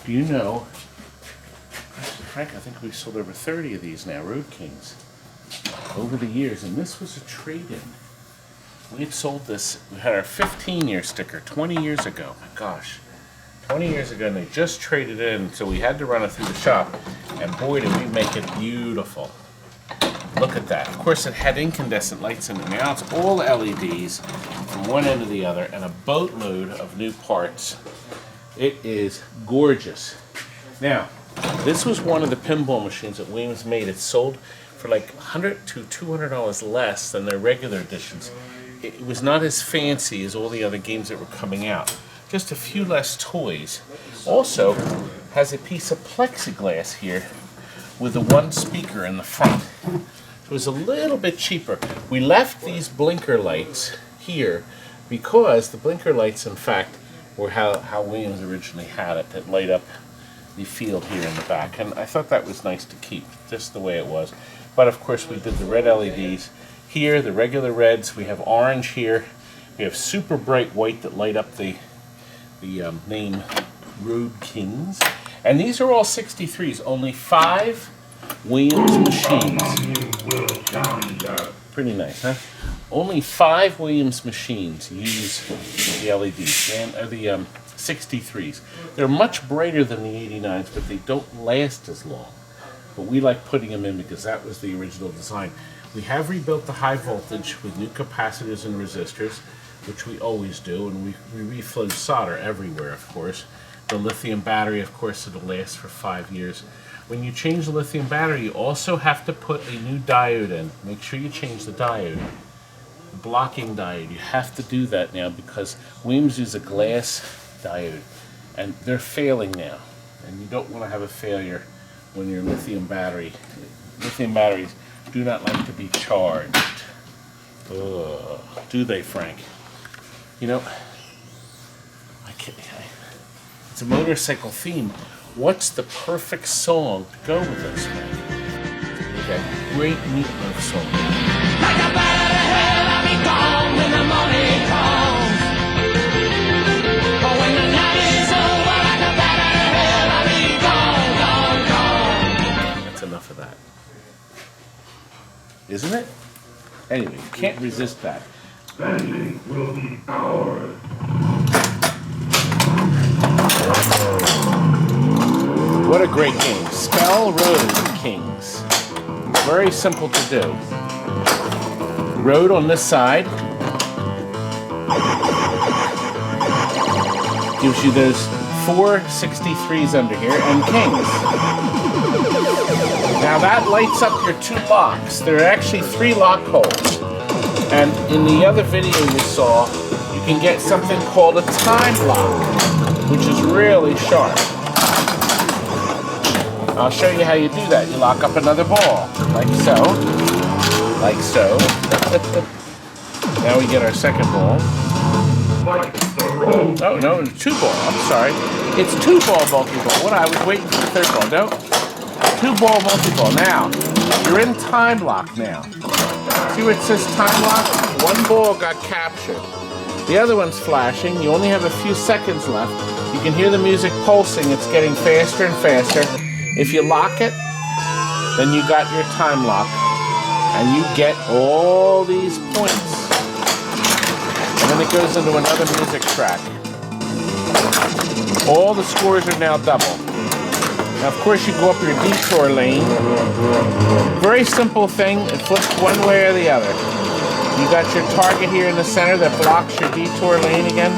Do you know, Frank, I think we've sold over 30 of these now, Road Kings, over the years, and this was a trade-in. We had sold this, we had our 15-year sticker 20 years ago. My gosh, 20 years ago, and they just traded in, so we had to run it through the shop, and boy, did we make it beautiful. Look at that. Of course, it had incandescent lights in it. Now it's all LEDs from one end to the other, and a boatload of new parts. It is gorgeous. Now, this was one of the pinball machines that Williams made. It sold for like $100 to $200 less than their regular editions. It was not as fancy as all the other games that were coming out. Just a few less toys. Also, has a piece of plexiglass here with the one speaker in the front. It was a little bit cheaper. We left these blinker lights here because the blinker lights, in fact, were how Williams originally had it, that light up the field here in the back. And I thought that was nice to keep, just the way it was. But of course, we did the red LEDs. Here, the regular reds, we have orange here. We have super bright white that light up the name Road Kings. And these are all 63s, only 5 Williams machines. Pretty nice, huh? Only 5 Williams machines use the LEDs, and the 63s. They're much brighter than the 89s, but they don't last as long. But we like putting them in because that was the original design. We have rebuilt the high voltage with new capacitors and resistors, which we always do, and we reflow solder everywhere, of course. The lithium battery, of course, it'll last for 5 years. When you change the lithium battery, you also have to put a new diode in. Make sure you change the diode. The blocking diode. You have to do that now because Williams uses a glass diode, and they're failing now. And you don't want to have a failure when your lithium batteries do not like to be charged. Ugh. Do they, Frank? You know, it's a motorcycle theme. What's the perfect song to go with this, Frank? Okay, great meatloaf song. Like a bat out of hell, I'll be gone when the morning comes. But when the night is over, like a bat out of hell, I'll be gone. That's enough of that. Isn't it? Anyway, you can't resist that. Spending will be ours. What a great game. Spell Road Kings. Very simple to do. Road on this side gives you those 4 63s under here and kings. Now that lights up your 2 locks. There are actually 3 lock holes. And in the other video you saw, you can get something called a time lock, which is really sharp. I'll show you how you do that. You lock up another ball, like so. Like so. Now we get our second ball. Oh, no, it's 2 ball. I'm sorry. It's 2 ball multi-ball. What? I was waiting for the 3rd ball. No. 2 ball multi-ball. Now, you're in time lock now. See where it says time lock? 1 ball got captured. The other one's flashing. You only have a few seconds left. You can hear the music pulsing. It's getting faster and faster. If you lock it, then you got your time lock, and you get all these points. And then it goes into another music track. All the scores are now double. Now, of course, you go up your detour lane. Very simple thing. It flips one way or the other. You got your target here in the center that blocks your detour lane again.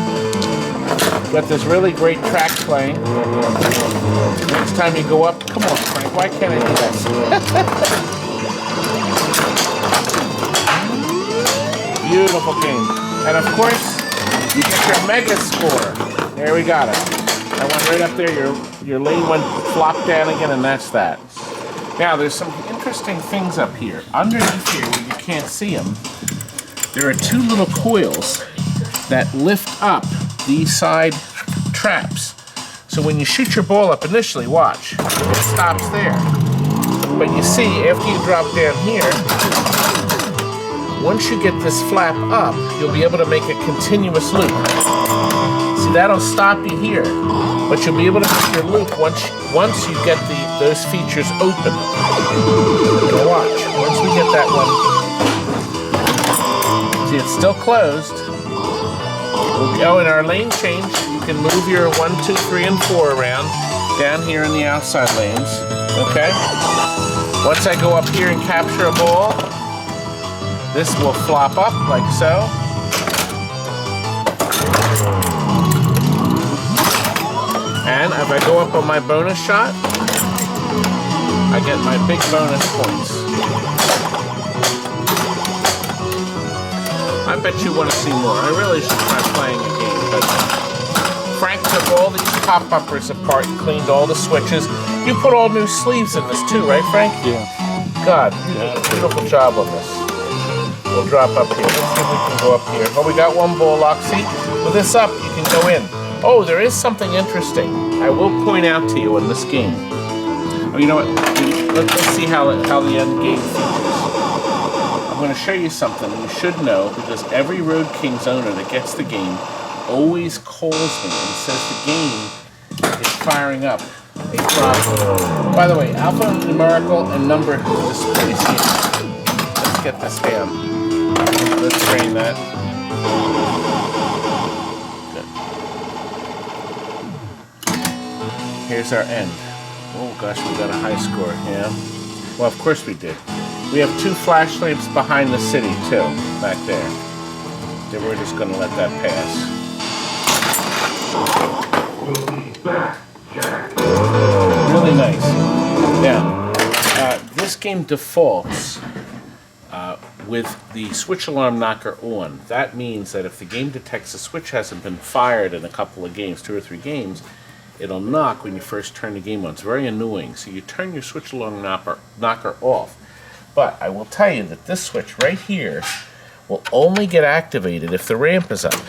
You got this really great track playing. Next time you go up, come on, Frank, why can't I do that? Beautiful game. And of course, you get your mega score. There we got it. That went right up there. Your lane went flop down again, and that's that. Now, there's some interesting things up here. Underneath here, where you can't see them, there are 2 little coils that lift up these side traps. So when you shoot your ball up initially, watch, it stops there. But you see, after you drop down here, once you get this flap up, you'll be able to make a continuous loop. See that'll stop you here. But you'll be able to get your loop once you get those features open. Now watch. Once we get that one, see, it's still closed. We'll go in our lane change. You can move your 1, 2, 3, and 4 around down here in the outside lanes. Okay. Once I go up here and capture a ball, this will flop up like so. And if I go up on my bonus shot, I get my big bonus points. I bet you want to see more. I really should try playing a game, but Frank took all these top bumpers apart and cleaned all the switches. You put all new sleeves in this too, right, Frank? Yeah. God, you did a beautiful job on this. We'll drop up here. Let's see if we can go up here. Oh, we got one ball lock. See, with this up, you can go in. Oh, there is something interesting. I will point out to you in this game. Oh, you know what? Let's see how the end game features. I'm going to show you something you should know, because every Road Kings owner that gets the game always calls me and says the game is firing up a problem. By the way, alphanumerical and number displays here. Let's get this down. Let's train that. Here's our end. Oh gosh, we got a high score, yeah. Well, of course we did. We have 2 flash lamps behind the city, too, back there. Then we're just going to let that pass. Really nice. Now, this game defaults with the switch alarm knocker on. That means that if the game detects the switch hasn't been fired in a couple of games, 2 or 3 games, it'll knock when you first turn the game on. It's very annoying. So you turn your switch alarm knocker off. But I will tell you that this switch right here will only get activated if the ramp is up.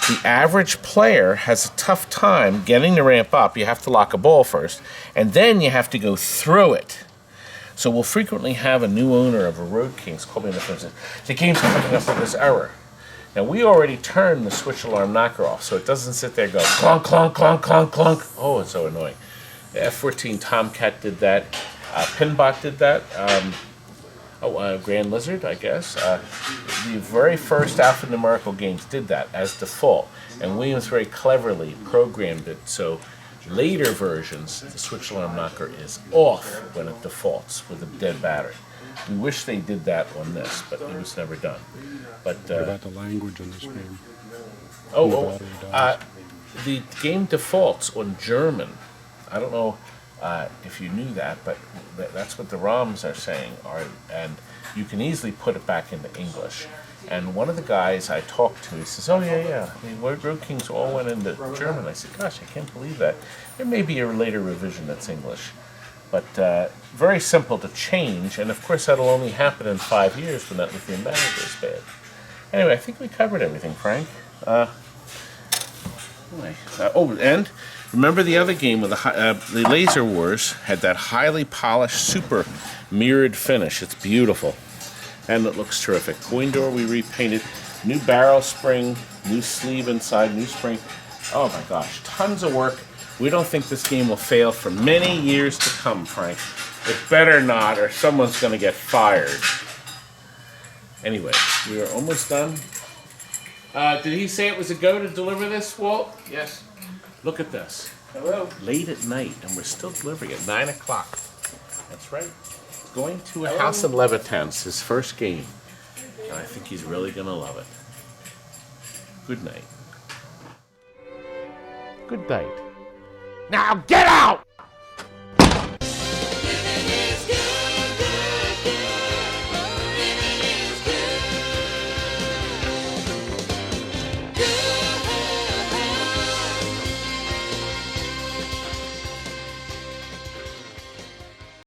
The average player has a tough time getting the ramp up. You have to lock a ball first, and then you have to go through it. So we'll frequently have a new owner of a Road Kings call me in the phone and say, the game's coming up with this error. Now, we already turned the switch alarm knocker off, so it doesn't sit there and go clunk, clunk, clunk, clunk, clunk. Oh, it's so annoying. The F-14 Tomcat did that. Pinball did that. Grand Lizard, I guess. The very first alphanumerical games did that as default, and Williams very cleverly programmed it so later versions, the switch alarm knocker is off when it defaults with a dead battery. We wish they did that on this, but it was never done. But What about the language in this game? The game defaults on German. I don't know if you knew that, but that's what the ROMs are saying. And you can easily put it back into English. And one of the guys I talked to, he says, oh, yeah. I mean, Road Kings all went into German. I said, gosh, I can't believe that. There may be a later revision that's English. But very simple to change. And, of course, that'll only happen in 5 years when that lithium battery goes bad. Anyway, I think we covered everything, Frank. And remember the other game with the Laser Wars had that highly polished, super mirrored finish. It's beautiful. And it looks terrific. Coin door we repainted. New barrel spring, new sleeve inside, new spring. Oh my gosh, tons of work. We don't think this game will fail for many years to come, Frank. It better not, or someone's going to get fired. Anyway, we are almost done. Did he say it was a go to deliver this, Walt? Yes. Look at this. Hello. Late at night, and we're still delivering at 9 o'clock. That's right. Going to a house in Levittown's his first game. And I think he's really going to love it. Good night. Good night. Now get out!